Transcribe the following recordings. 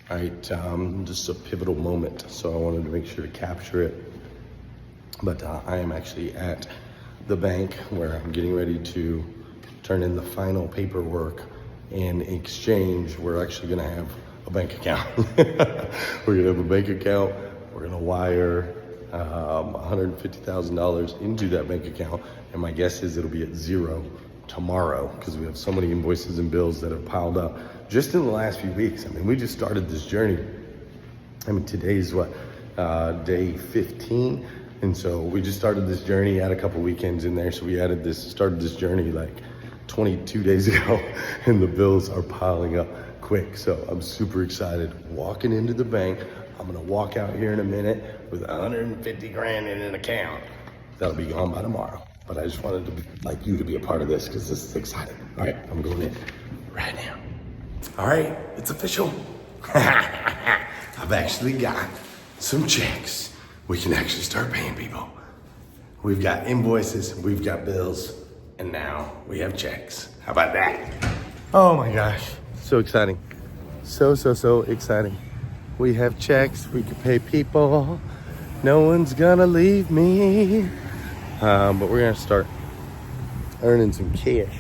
All right, this is a pivotal moment, so I wanted to make sure to capture it. But I am actually at the bank where I'm getting ready to turn in the final paperwork. In exchange, we're actually gonna have a bank account. We're gonna have a bank account. We're gonna wire $150,000 into that bank account, and my guess is it'll be at zero tomorrow because we have so many invoices and bills that have piled up just in the last few weeks. I mean, we just started this journey. I mean, today's what, day 15, and so we just started this journey. Had a couple weekends in there, so we started this journey like 22 days ago, and the bills are piling up quick. So I'm super excited walking into the bank. I'm gonna walk out here in a minute with 150 grand in an account. That'll be gone by tomorrow. But I just wanted like you to be a part of this because this is exciting. All right, I'm going in right now. All right, it's official. I've actually got some checks. We can actually start paying people. We've got invoices, we've got bills, and now we have checks. How about that? Oh my gosh, so exciting. So exciting. We have checks, we can pay people. No one's gonna leave me. But we're gonna start earning some cash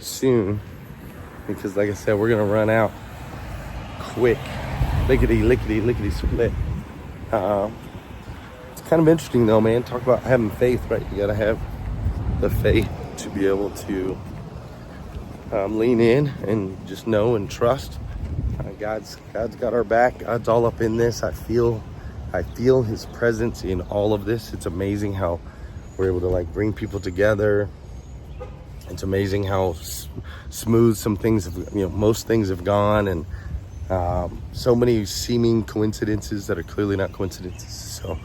soon because like I said, we're gonna run out quick. Lickety split. It's kind of interesting though, man. Talk about having faith, right? You gotta have the faith to be able to lean in and just know and trust. God's got our back. God's all up in this. I feel his presence in all of this. It's amazing how we're able to like bring people together. It's amazing how smooth some things have, most things have gone, and so many seeming coincidences that are clearly not coincidences. So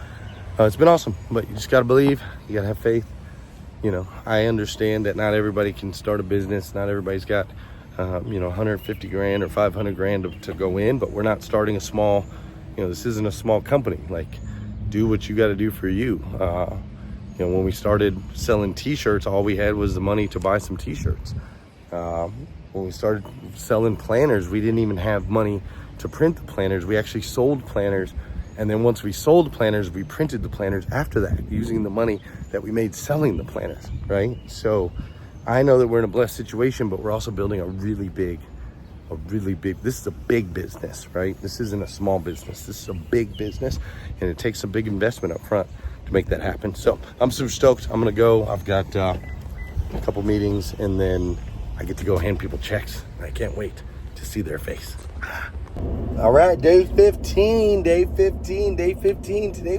it's been awesome, but you just got to believe, you got to have faith. I understand that not everybody can start a business. Not everybody's got 150 grand or 500 grand to go in, but we're not starting a small, this isn't a small company. Like, do what you got to do for you. When we started selling t-shirts, all we had was the money to buy some t-shirts. When we started selling planners, we didn't even have money to print the planners. We actually sold planners. And then once we sold planners, we printed the planners after that, using the money that we made selling the planners, right? So I know that we're in a blessed situation, but we're also building a really big, this is a big business, right? This isn't a small business. This is a big business, and it takes a big investment up front to make that happen. So I'm super stoked. I'm gonna go. I've got a couple meetings, and then I get to go hand people checks. I can't wait to see their face. All right, day 15. Today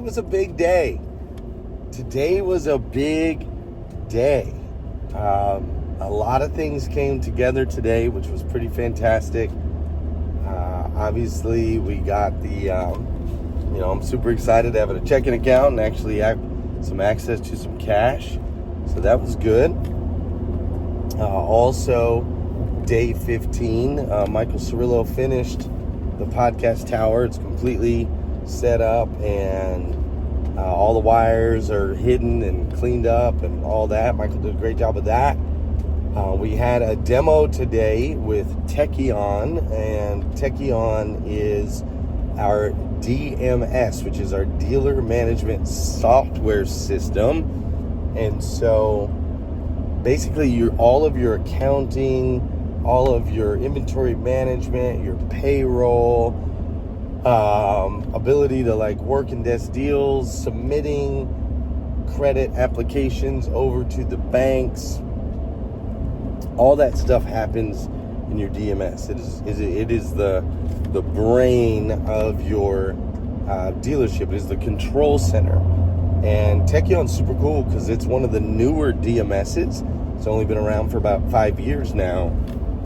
was a big day. A lot of things came together today, which was pretty fantastic. Obviously, we got the, I'm super excited to have a checking account and actually have some access to some cash. So that was good. Also, day 15, Michael Cirillo finished the podcast tower. It's completely set up, and all the wires are hidden and cleaned up and all that. Michael did a great job of that. We had a demo today with Techion, and Techion is our DMS, which is our dealer management software system. And so basically all of your accounting, all of your inventory management, your payroll, ability to like work and desk deals, submitting credit applications over to the banks, all that stuff happens in your DMS. It is the brain of your dealership. It is the control center. And Techion's super cool because it's one of the newer DMSs. It's only been around for about 5 years now.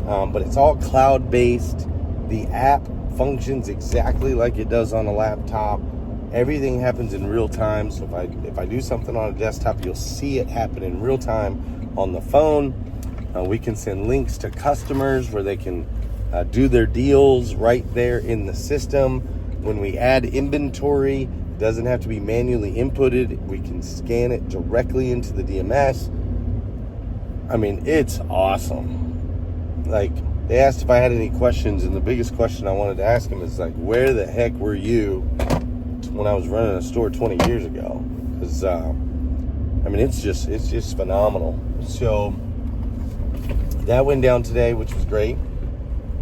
But it's all cloud-based. The app functions exactly like it does on a laptop. Everything happens in real time. So if I do something on a desktop, you'll see it happen in real time on the phone. We can send links to customers where they can do their deals right there in the system. When we add inventory, it doesn't have to be manually inputted. We can scan it directly into the DMS. I mean, it's awesome. Like, they asked if I had any questions, and the biggest question I wanted to ask him is like, where the heck were you when I was running a store 20 years ago? Because I mean, it's just phenomenal. So that went down today, which was great.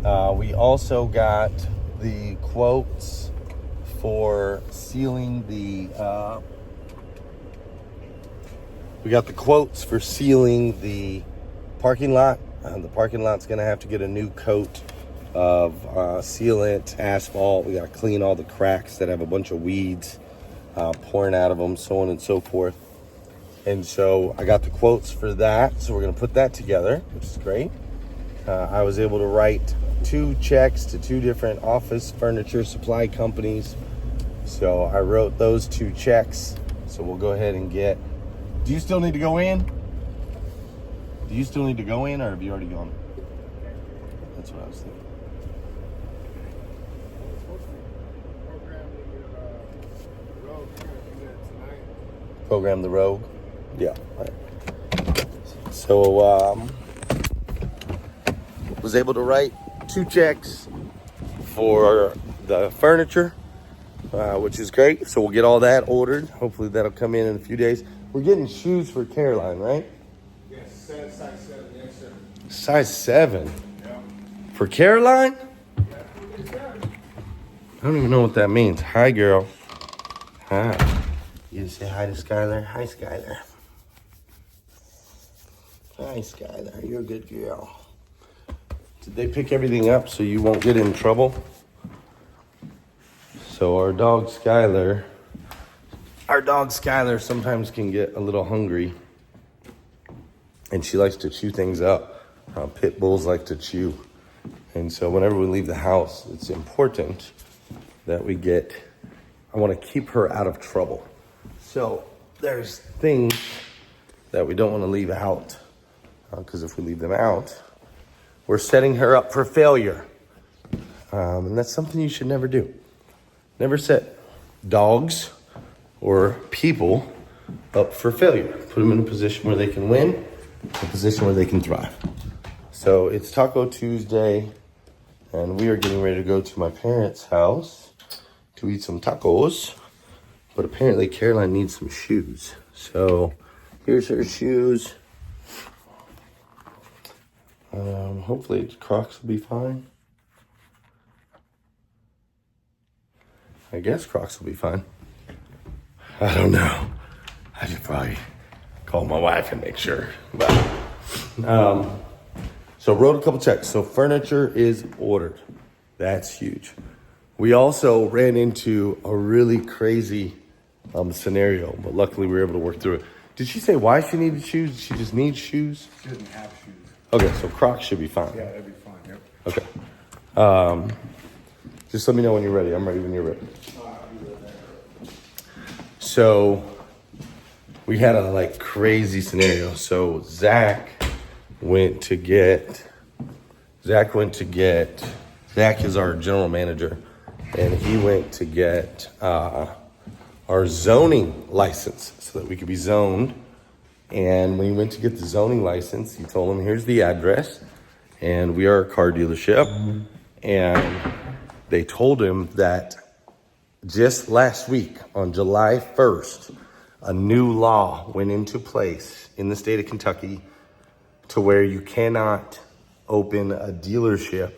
We also got the quotes for sealing the parking lot. The parking lot's gonna have to get a new coat of sealant, asphalt. We gotta clean all the cracks that have a bunch of weeds pouring out of them, so on and so forth. And so I got the quotes for that, so we're gonna put that together, which is great. I was able to write 2 checks to 2 different office furniture supply companies. So I wrote those 2 checks. So we'll go ahead and get. Do you still need to go in? Do you still need to go in, or have you already gone? That's what I was thinking. Program the Rogue? Yeah. All right. So, was able to write 2 checks for the furniture, which is great. So we'll get all that ordered. Hopefully that'll come in a few days. We're getting shoes for Caroline, right? Yes, size 7, yes, sir. Size 7? Yeah. For Caroline? Yeah. I don't even know what that means. Hi, girl. Hi. You say hi to Skylar? Hi, Skylar. Hi, Skylar. You're a good girl. Did they pick everything up so you won't get in trouble? So our dog Skylar sometimes can get a little hungry, and she likes to chew things up. Pit bulls like to chew. And so whenever we leave the house, it's important that I want to keep her out of trouble. So there's things that we don't want to leave out, because if we leave them out, we're setting her up for failure. And that's something you should never do. Never set dogs or people up for failure. Put them in a position where they can win, a position where they can thrive. So it's Taco Tuesday, and we are getting ready to go to my parents' house to eat some tacos. But apparently Caroline needs some shoes. So here's her shoes. Hopefully Crocs will be fine. I guess Crocs will be fine. I don't know. I should probably call my wife and make sure. But so wrote a couple checks. So furniture is ordered. That's huge. We also ran into a really crazy scenario, but luckily we were able to work through it. Did she say why she needed shoes? Did she just need shoes? She didn't have shoes. Okay, so Crocs should be fine. Yeah, that'd be fine, yep. Okay. Just let me know when you're ready. I'm ready when you're ready. So we had a crazy scenario. So Zach is our general manager, and he went to get our zoning license so that we could be zoned. And when he went to get the zoning license, he told him, here's the address, and we are a car dealership. And they told him that just last week, on July 1st, a new law went into place in the state of Kentucky to where you cannot open a dealership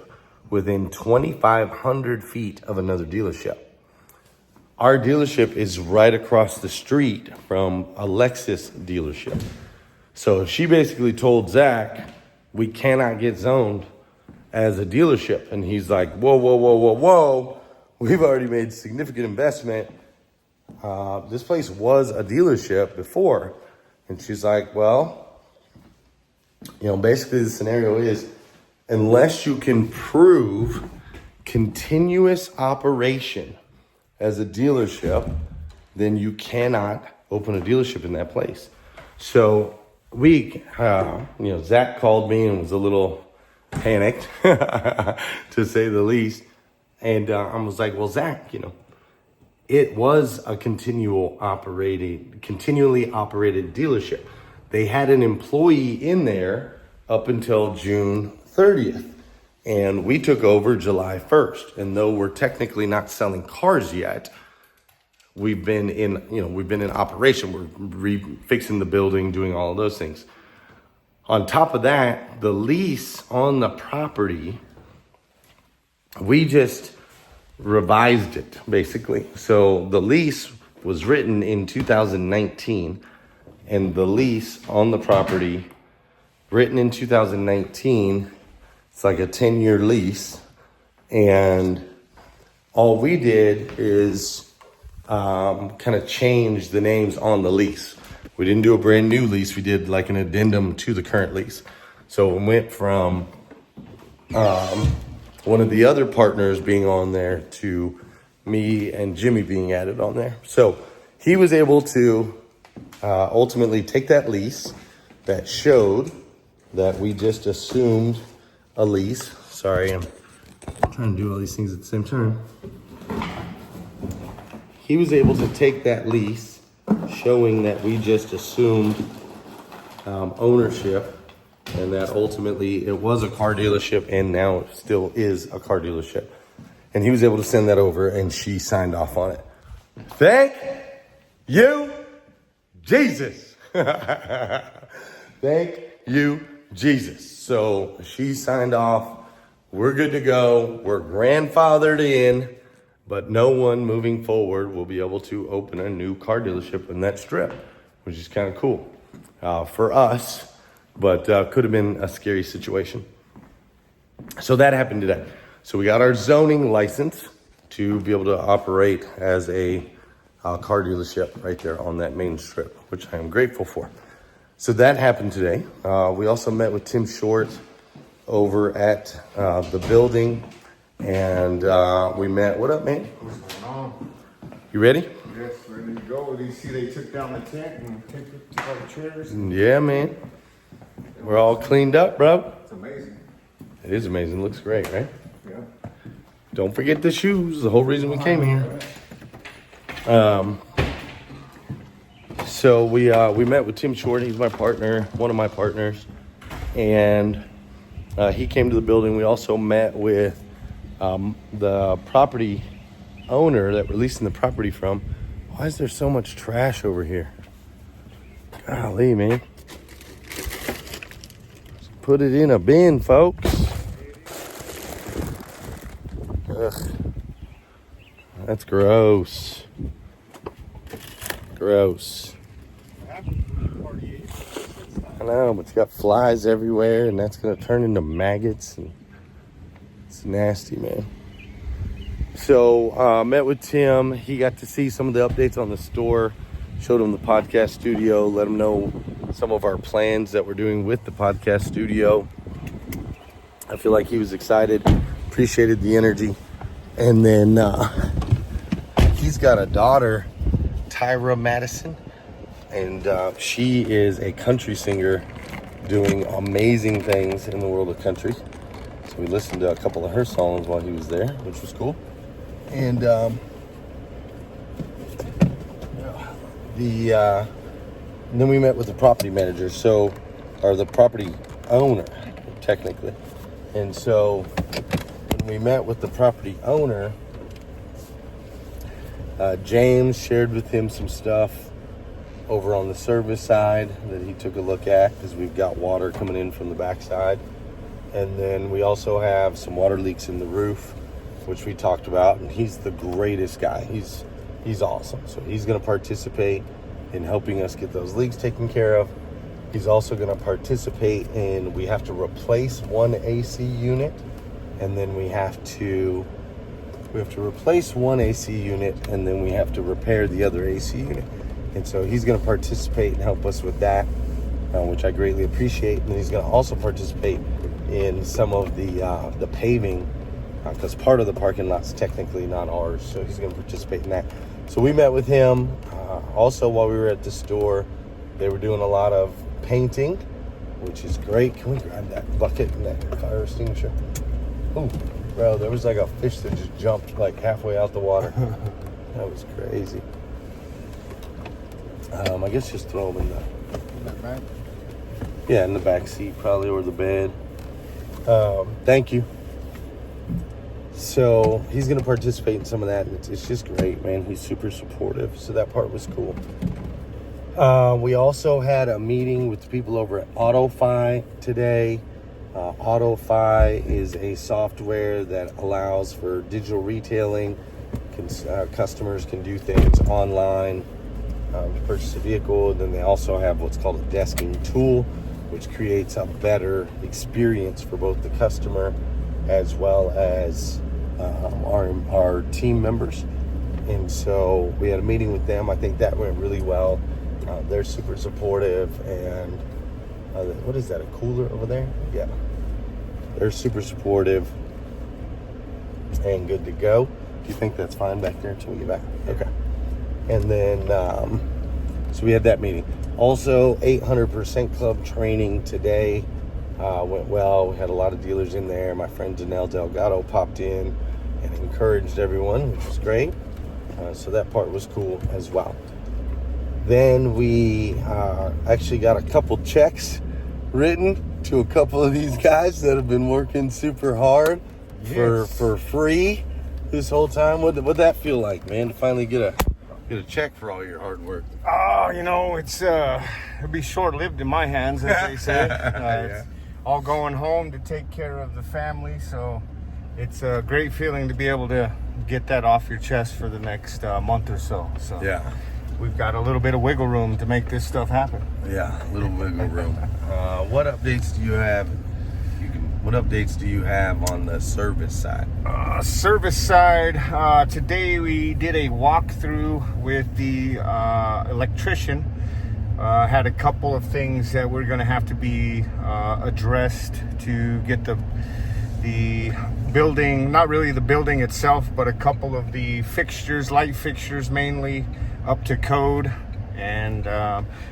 within 2,500 feet of another dealership. Our dealership is right across the street from a Lexus dealership. So she basically told Zach, we cannot get zoned as a dealership. And he's like, whoa. We've already made significant investment. This place was a dealership before. And she's like, well, basically the scenario is, unless you can prove continuous operation as a dealership, then you cannot open a dealership in that place. So Zach called me and was a little panicked, to say the least. And I was like, well, Zach, it was a continually operated dealership. They had an employee in there up until June 30th. And we took over July 1st. And though we're technically not selling cars yet, we've been in operation. We're fixing the building, doing all of those things. On top of that, the lease on the property, we just revised it basically. So the lease was written in 2019, and the lease on the property written in 2019, it's like a 10-year lease. And all we did is kind of change the names on the lease. We didn't do a brand new lease. We did like an addendum to the current lease. So it went from one of the other partners being on there to me and Jimmy being added on there. So he was able to ultimately take that lease that showed that we just assumed a lease. Sorry, I'm trying to do all these things at the same time. He was able to take that lease showing that we just assumed ownership, and that ultimately it was a car dealership and now it still is a car dealership. And he was able to send that over and she signed off on it. Thank you, Jesus. Thank you, Jesus. So she signed off. We're good to go. We're grandfathered in, but no one moving forward will be able to open a new car dealership in that strip, which is kind of cool for us, but could have been a scary situation. So that happened today. So we got our zoning license to be able to operate as a car dealership right there on that main strip, which I am grateful for. So that happened today. We also met with Tim Short over at the building, and we met. What up, man? What's going on? You ready? Yes, ready to go. You see they took down the tent and took all the chairs. Yeah, man. We're all cleaned up, bro. It's amazing. It is amazing. It looks great, right? Yeah. Don't forget the shoes. The whole reason we came here. So we met with Tim Short. He's my partner, one of my partners, and he came to the building. We also met with the property owner that we're leasing the property from. Why is there so much trash over here? Golly, man. Let's put it in a bin, folks. Ugh. That's gross. Gross. I know, but it's got flies everywhere, and that's gonna turn into maggots, and it's nasty, man. So met with Tim. He got to see some of the updates on the store, showed him the podcast studio, let him know some of our plans that we're doing with the podcast studio. I feel like he was excited, appreciated the energy. And then he's got a daughter, Tyra Madison, and she is a country singer doing amazing things in the world of country. So we listened to a couple of her songs while he was there, which was cool. And then we met with the property manager, or the property owner, technically. And so when we met with the property owner, James shared with him some stuff over on the service side that he took a look at, because we've got water coming in from the backside. And then we also have some water leaks in the roof, which we talked about, and he's the greatest guy. He's awesome. So he's going to participate in helping us get those leaks taken care of. He's also going to participate in, we have to replace one AC unit, and then we have to replace one AC unit, and then we have to repair the other AC unit. And so he's going to participate and help us with that, which I greatly appreciate. And then he's going to also participate in some of the paving, because part of the parking lot's technically not ours. So he's going to participate in that. So we met with him. Also, while we were at the store, they were doing a lot of painting, which is great. Can we grab that bucket and that fire extinguisher? Oh, bro, there was like a fish that just jumped like halfway out the water. That was crazy. I guess just throw them in That back? in the back seat probably, or the bed. Thank you. So he's going to participate in some of that. It's just great, man. He's super supportive. So that part was cool. We also had a meeting with the people over at AutoFi today. AutoFi is a software that allows for digital retailing. Customers can do things online to purchase a vehicle. Then they also have what's called a desking tool, which creates a better experience for both the customer as well as our team members. And so we had a meeting with them. I think that went really well. They're super supportive. And what is that, a cooler over there? Yeah, they're super supportive and good to go. Do you think that's fine back there until we get back? Okay. And then so we had that meeting. Also, 800% Club training today went well. We had a lot of dealers in there. My friend Danelle Delgado popped in and encouraged everyone, which was great. So that part was cool as well. Then we actually got a couple checks written to a couple of these guys that have been working super hard for free this whole time. What'd that feel like, man, to finally get a check for all your hard work? Oh, it'll be short-lived in my hands, as they say. It's all going home to take care of the family, so it's a great feeling to be able to get that off your chest for the next month or so. So yeah, we've got a little bit of wiggle room to make this stuff happen. Yeah, a little wiggle room. What updates do you have? What updates do you have on the service side? Service side, today we did a walkthrough with the electrician. Had a couple of things that were going to have to be addressed to get the building, not really the building itself, but a couple of the fixtures, light fixtures mainly, up to code. And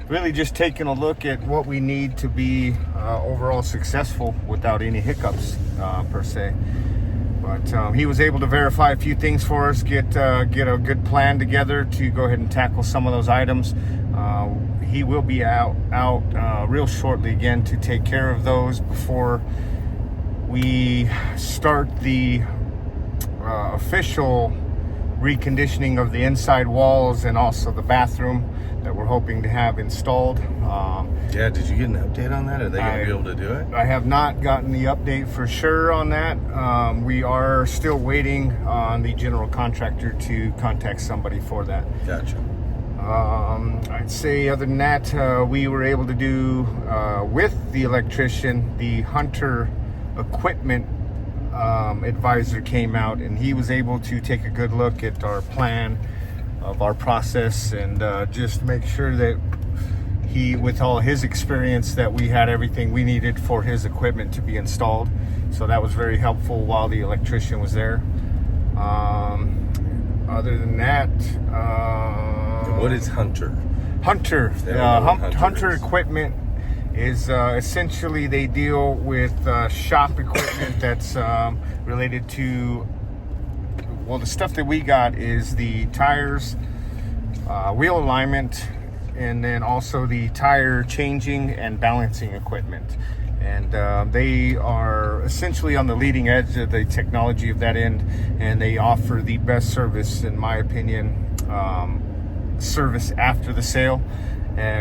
really just taking a look at what we need to be overall successful without any hiccups per se. But he was able to verify a few things for us, get a good plan together to go ahead and tackle some of those items. He will be out real shortly again to take care of those before we start the official reconditioning of the inside walls and also the bathroom that we're hoping to have installed. Yeah, did you get an update on that? Are they going to be able to do it? I have not gotten the update for sure on that. We are still waiting on the general contractor to contact somebody for that. Gotcha. I'd say other than that, we were able to do with the electrician, the Hunter equipment advisor came out, and he was able to take a good look at our plan of our process and just make sure that he, with all his experience, that we had everything we needed for his equipment to be installed. So that was very helpful while the electrician was there. Other than that, what is Hunter? Hunter Hunter equipment is essentially they deal with shop equipment that's related to, well, the stuff that we got is the tires, wheel alignment, and then also the tire changing and balancing equipment. And they are essentially on the leading edge of the technology of that end, and they offer the best service, in my opinion, service after the sale,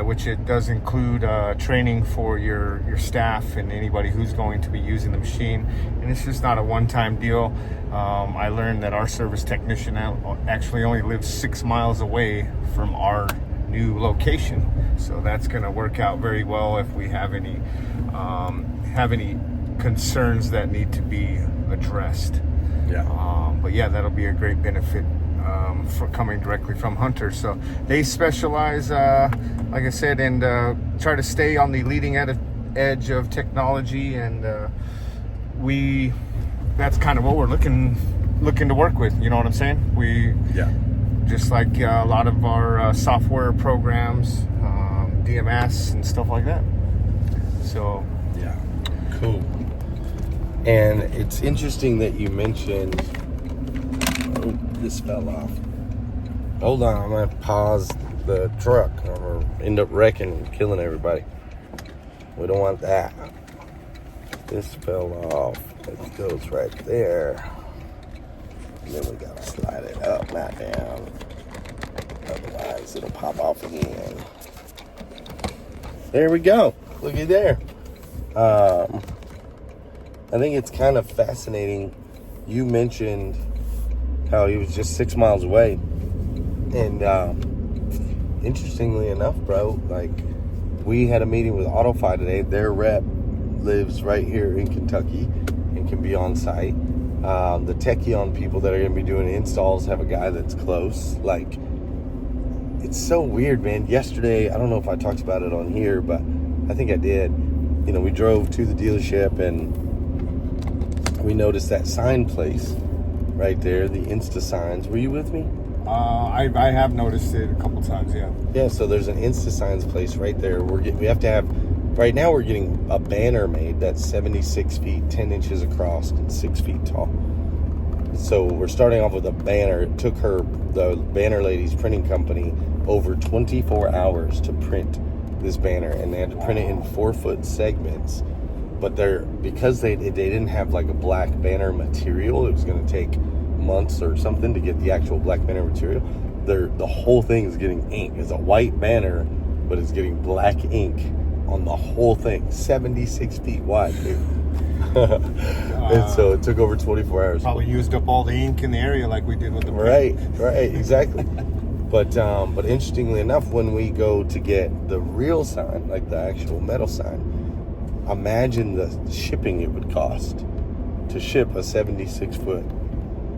which it does include training for your staff and anybody who's going to be using the machine. And it's just not a one-time deal. I learned that our service technician actually only lives 6 miles away from our new location, so that's going to work out very well if we have any concerns that need to be addressed. But yeah, that'll be a great benefit for coming directly from Hunter. So they specialize, like I said, and try to stay on the leading edge of technology, and that's kind of what we're looking to work with. You know what I'm saying? Just like a lot of our software programs, DMS and stuff like that. So yeah, cool. And it's interesting that you mentioned, oh, this fell off. Hold on, I'm gonna pause the truck or end up wrecking and killing everybody. We don't want that. This fell off. It goes right there. And then we gotta slide it up, not down. Otherwise, it'll pop off again. There we go. Looky there. I think it's kind of fascinating. You mentioned how he was just 6 miles away. And interestingly enough, bro, like, we had a meeting with AutoFi today. Their rep lives right here in Kentucky and can be on site. The Techion people that are going to be doing installs have a guy that's close. Like, it's so weird, man. Yesterday, I don't know if I talked about it on here, but I think I did. You know, we drove to the dealership and we noticed that sign place right there, the Insta signs. Were you with me? I have noticed it a couple times, yeah. Yeah, so there's an Insta signs place right there. We have to have, right now we're getting a banner made that's 76 feet, 10 inches across, and 6 feet tall. So we're starting off with a banner. It took the banner lady's printing company, over 24 hours to print this banner, and they had to print it in 4-foot segments. But because they didn't have like a black banner material, it was going to take months or something to get the actual black banner material. The whole thing is getting ink. It's a white banner, but it's getting black ink on the whole thing. 76 feet wide, dude. And so it took over 24 hours. Probably used up all the ink in the area like we did with the right, exactly. But interestingly enough, when we go to get the real sign, like the actual metal sign, imagine the shipping it would cost to ship a 76-foot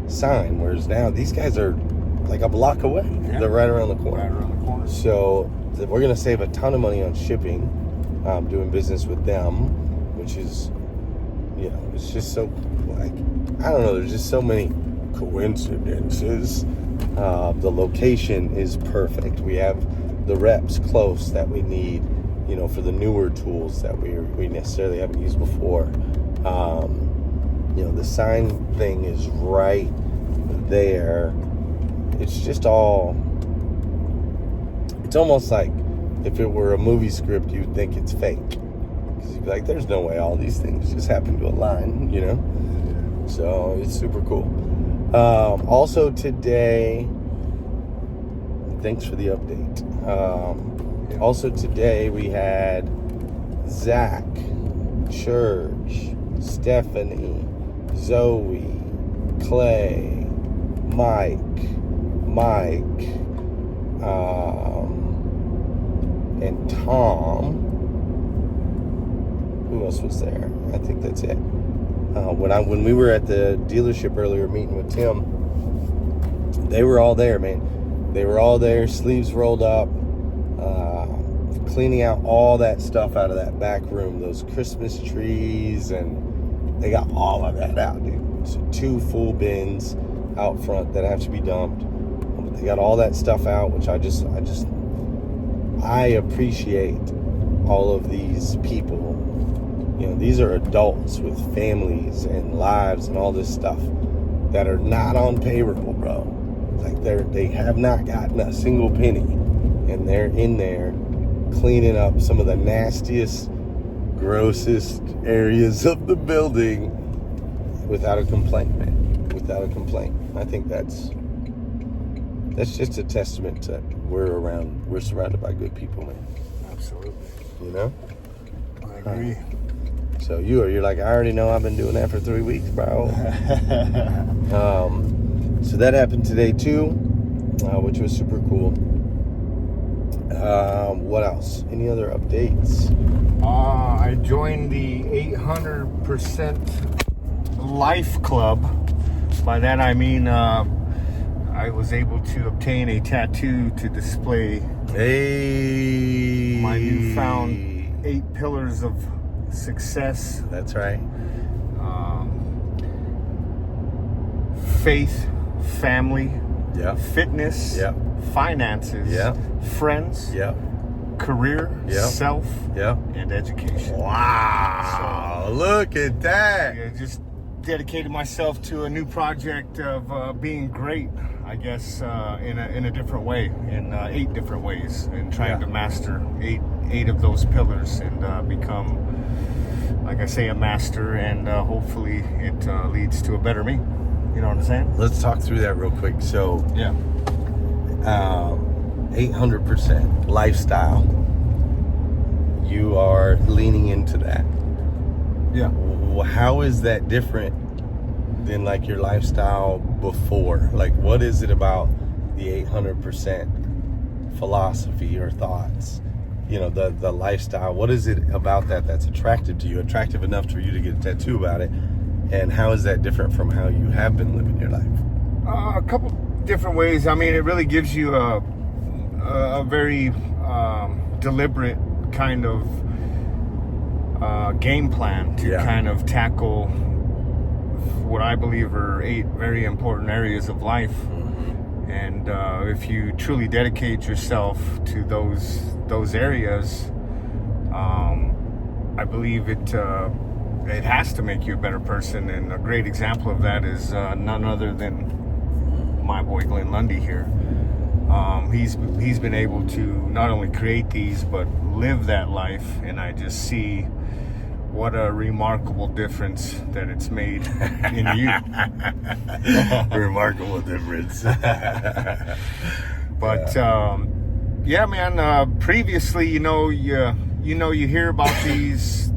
sign, whereas now these guys are like a block away. Yeah. They're right around the corner. Right around the corner. So we're going to save a ton of money on shipping, doing business with them, which is, you know, it's just so, like, I don't know, there's just so many coincidences. The location is perfect. We have the reps close that we need, you know, for the newer tools that we necessarily haven't used before. You know, the sign thing is right there. It's just all, it's almost like if it were a movie script, you'd think it's fake. Because you'd be like, there's no way all these things just happen to align, you know? So it's super cool. Also today, thanks for the update. Also today we had Zach, Church, Stephanie, Zoe, Clay, Mike, and Tom. Who else was there? I think that's it. When we were at the dealership earlier meeting with Tim, they were all there, man. They were all there, sleeves rolled up, cleaning out all that stuff out of that back room, those Christmas trees, and they got all of that out, dude. So 2 full bins out front that have to be dumped. But they got all that stuff out, which I appreciate all of these people. You know, these are adults with families and lives and all this stuff that are not on payroll, bro. Like they have not gotten a single penny, and they're in there cleaning up some of the nastiest, grossest areas of the building without a complaint, man. Without a complaint. I think that's just a testament to we're surrounded by good people, man. Absolutely. You know? I agree. So you're like, I already know I've been doing that for 3 weeks, bro. So that happened today too, which was super cool. What else? Any other updates? I joined the 800% Life Club. By that I mean I was able to obtain a tattoo to display my newfound 8 pillars of success. That's right. Faith, family, Yeah. fitness, Yeah. finances, Yeah. friends, Yeah. career, Yeah. self, Yeah. and education. Wow. Look at that. I just dedicated myself to a new project of being great, I guess, in a different way, in 8 different ways, and trying to master eight of those pillars and become, like I say, a master, and hopefully it leads to a better me. You know what I'm saying? Let's talk through that real quick. So, Yeah. 800% lifestyle. You are leaning into that. Yeah. How is that different than like your lifestyle before? Like, what is it about the 800% philosophy or thoughts? You know, the lifestyle. What is it about that that's attractive to you? Attractive enough for you to get a tattoo about it? And how is that different from how you have been living your life? A couple different ways. I mean, it really gives you a very deliberate kind of game plan to kind of tackle what I believe are 8 very important areas of life. And if you truly dedicate yourself to those areas, I believe it has to make you a better person. And a great example of that is none other than my boy Glenn Lundy here. He's been able to not only create these but live that life, and I just see what a remarkable difference that it's made in you. Remarkable difference. But yeah, man. Previously, you hear about these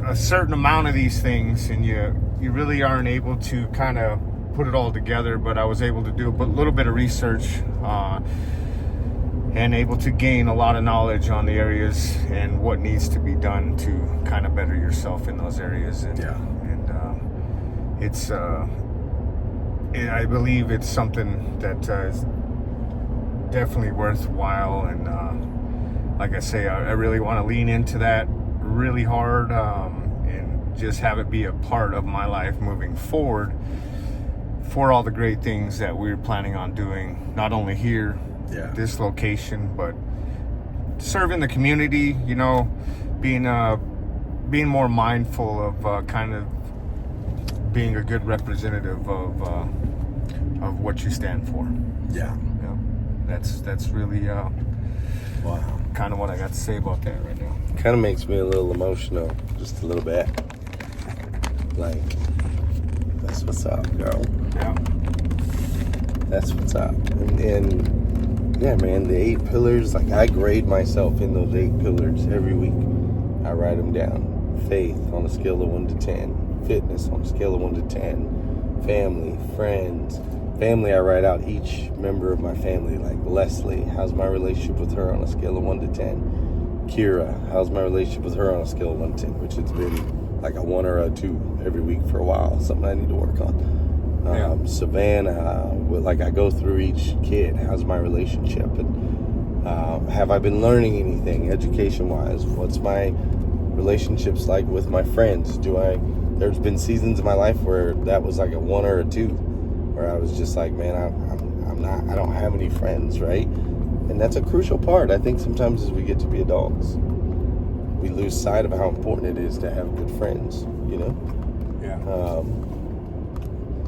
a certain amount of these things, and you really aren't able to kind of put it all together. But I was able to do a little bit of research and able to gain a lot of knowledge on the areas and what needs to be done to kind of better yourself in those areas. And it's I believe it's something that is definitely worthwhile. And like I say, I really want to lean into that really hard and just have it be a part of my life moving forward for all the great things that we're planning on doing, not only here, this location, but serving the community, being more mindful of kind of being a good representative of what you stand for. That's really kind of what I got to say about that right now. Kind of makes me a little emotional, just a little bit. Like, that's what's up, girl. Yeah. That's what's up. And yeah, man, the 8 pillars, like I grade myself in those 8 pillars every week. I write them down. Faith on a scale of 1 to 10. Fitness on a scale of 1 to 10. Family, friends. Family, I write out each member of my family, like Leslie, how's my relationship with her on a scale of 1 to 10? Kira, how's my relationship with her on a scale of 1 to 10? Which it's been like a 1 or a 2 every week for a while, something I need to work on. Savannah, like I go through each kid, how's my relationship? And have I been learning anything education-wise? What's my relationships like with my friends? There's been seasons in my life where that was like a 1 or a 2, where I was just like, man, I don't have any friends, right? And that's a crucial part. I think sometimes as we get to be adults, we lose sight of how important it is to have good friends,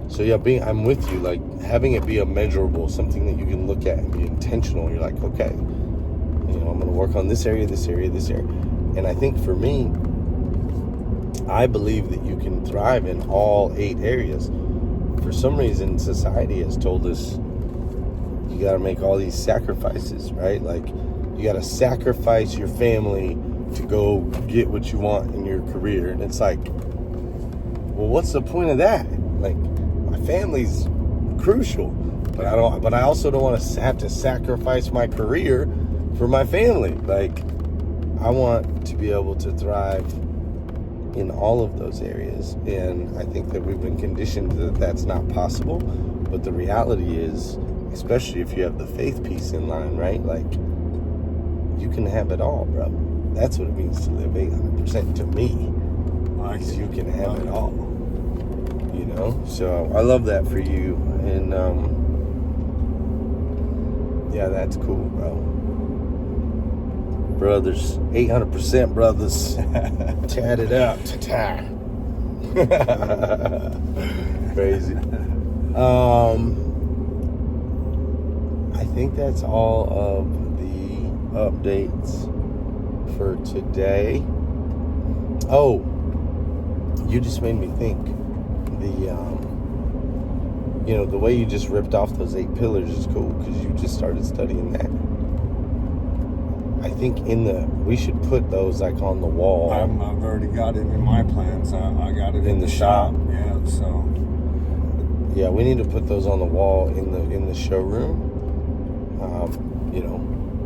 So yeah, I'm with you. Like having it be a measurable, something that you can look at and be intentional. You're like, okay, I'm going to work on this area, this area, this area. And I think for me, I believe that you can thrive in all 8 areas. For some reason, society has told us you got to make all these sacrifices, right? Like you got to sacrifice your family to go get what you want in your career. And it's like, well, what's the point of that? Like, my family's crucial, but I also don't want to have to sacrifice my career for my family. Like, I want to be able to thrive in all of those areas, and I think that we've been conditioned that that's not possible. But the reality is, especially if you have the faith piece in line, right? Like, you can have it all, bro. That's what it means to live 800% to me. Like, you can have it all. So I love that for you, and yeah, that's cool, bro. Brothers, 800% brothers, tat it up, ta-ta. Crazy. I think that's all of the updates for today. Oh, you just made me think. the way you just ripped off those 8 pillars is cool because you just started studying that. I think we should put those like on the wall. I've already got it in my plans. I got it in the shop. Yeah, so. Yeah, we need to put those on the wall in the showroom.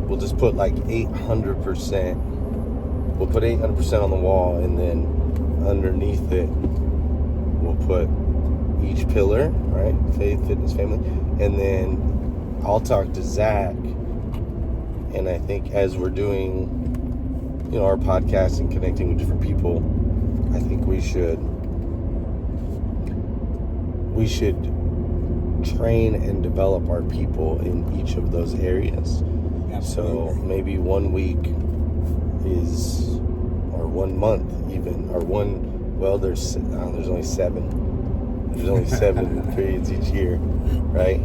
We'll just put like 800%. We'll put 800% on the wall, and then underneath it, we'll put each pillar, right? Faith, fitness, family. And then I'll talk to Zach. And I think as we're doing, our podcast and connecting with different people, I think we should train and develop our people in each of those areas. Absolutely. So maybe 1 week or 1 month even, or there's only 7. There's only 7 periods each year, right?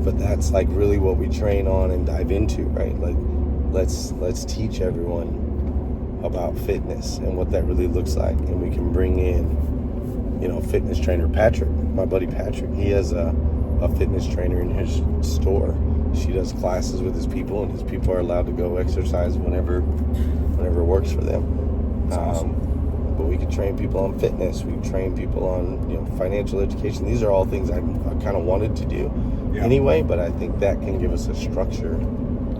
But that's like really what we train on and dive into, right? Like, let's teach everyone about fitness and what that really looks like, and we can bring in, fitness trainer Patrick, my buddy Patrick. He has a fitness trainer in his store. She does classes with his people, and his people are allowed to go exercise whenever works for them. That's awesome. But we could train people on fitness. We can train people on financial education. These are all things I kind of wanted to do anyway, but I think that can give us a structure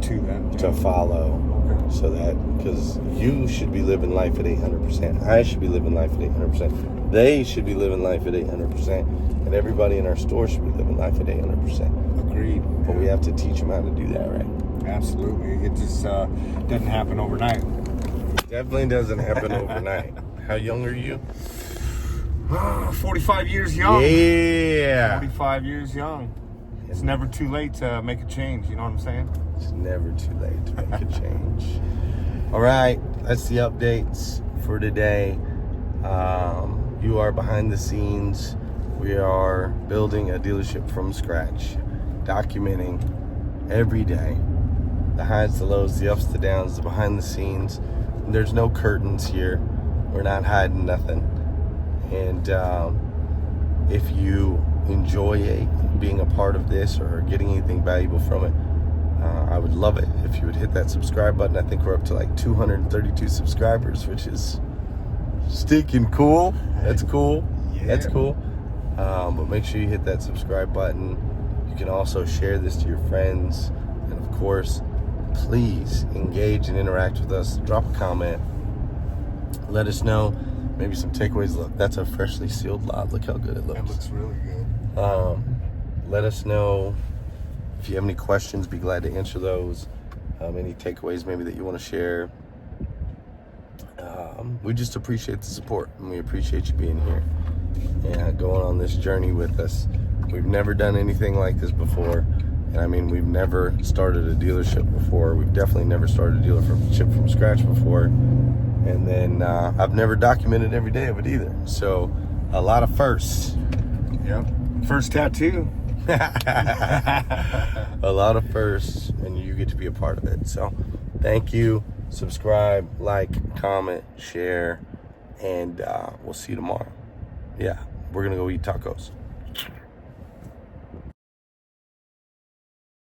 to follow. Okay. So that, because you should be living life at 800%. I should be living life at 800%. They should be living life at 800%. And everybody in our store should be living life at 800%. Agreed. But we have to teach them how to do that, right? Absolutely. It just doesn't happen overnight. Definitely doesn't happen overnight. How young are you? 45 years young. Yeah. 45 years young. It's never too late to make a change. You know what I'm saying? It's never too late to make a change. All right. That's the updates for today. You are behind the scenes. We are building a dealership from scratch, documenting every day the highs, the lows, the ups, the downs, the behind the scenes. There's no curtains here. We're not hiding nothing. And if you enjoy being a part of this or getting anything valuable from it, I would love it if you would hit that subscribe button. I think we're up to like 232 subscribers, which is stinking cool. That's cool. Yeah. That's cool. But make sure you hit that subscribe button. You can also share this to your friends. And of course, please engage and interact with us. Drop a comment. Let us know maybe some takeaways. Look, that's a freshly sealed lot. Look how good it looks. It looks really good. Let us know if you have any questions. Be glad to answer those. Any takeaways maybe that you want to share. We just appreciate the support, and we appreciate you being here and going on this journey with us. We've never done anything like this before. And I mean, we've never started a dealership before. We've definitely never started a dealership from scratch before. And then I've never documented every day of it either. So a lot of firsts. Yep. First tattoo. A lot of firsts, and you get to be a part of it. So thank you. Subscribe, like, comment, share, and we'll see you tomorrow. Yeah, we're going to go eat tacos.